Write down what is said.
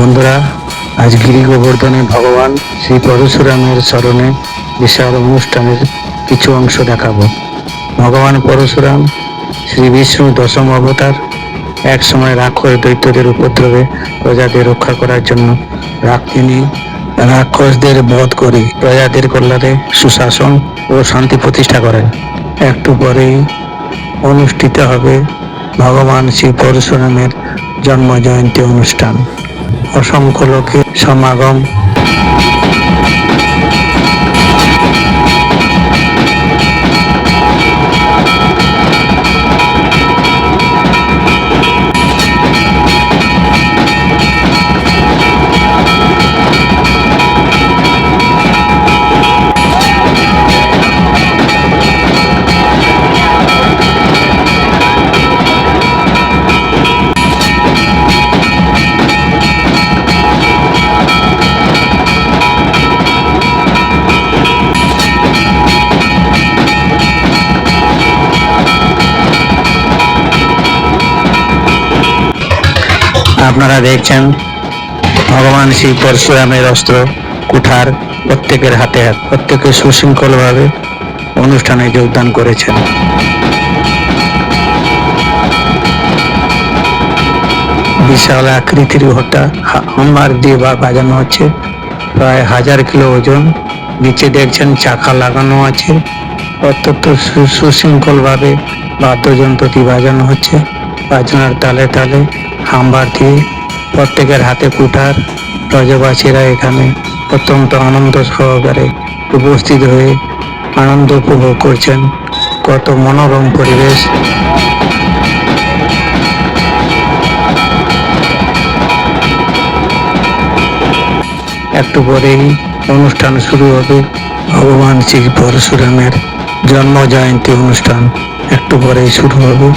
বন্ধুরা, আজ গিরি গোবর্ধনে ভগবান শ্রী পরশুরামের স্মরণে বিশাল অনুষ্ঠানের কিছু অংশ দেখাবো। ভগবান পরশুরাম শ্রী বিষ্ণু দশম অবতার। এক সময় রাক্ষস দৈত্যদের উপদ্রবে প্রজাদের রক্ষা করার জন্য তিনি রাক্ষসদের বধ করে প্রজাদের কল্যাণে সুশাসন ও শান্তি প্রতিষ্ঠা করেন। একটু পরেই অনুষ্ঠিত হবে ভগবান শ্রী পরশুরামের জন্ম জয়ন্তী অনুষ্ঠান। অসংখ্য লোকের সমাগম। আপনারা দেখছেন ভগবান শ্রী পরশুরামের অস্ত্র কুঠার প্রত্যেকের হাতে হাত। প্রত্যেকে সুশৃঙ্খলভাবে অনুষ্ঠানে যোগদান করেছেন। বিশাল আকৃতির ঘটা হাম্মার দিয়ে বাজানো হচ্ছে, প্রায় 1000 কিলো ওজন। নিচে দেখছেন চাকা লাগানো আছে। অত্যন্ত সুশৃঙ্খলভাবে বাদ্যযন্ত্রটি বাজানো হচ্ছে। বাজনার তালে তালে হাম্বার দিয়ে প্রত্যেকের হাতে কুঠার। ব্রজবাসীরা এখানে অত্যন্ত আনন্দ সহকারে উপস্থিত হয়ে আনন্দ উপভোগ করছেন। কত মনোরম পরিবেশ। একটু পরেই অনুষ্ঠান শুরু হবে। ভগবান শ্রী পরশুরামের জন্ম জয়ন্তী অনুষ্ঠান একটু পরেই শুরু হবে।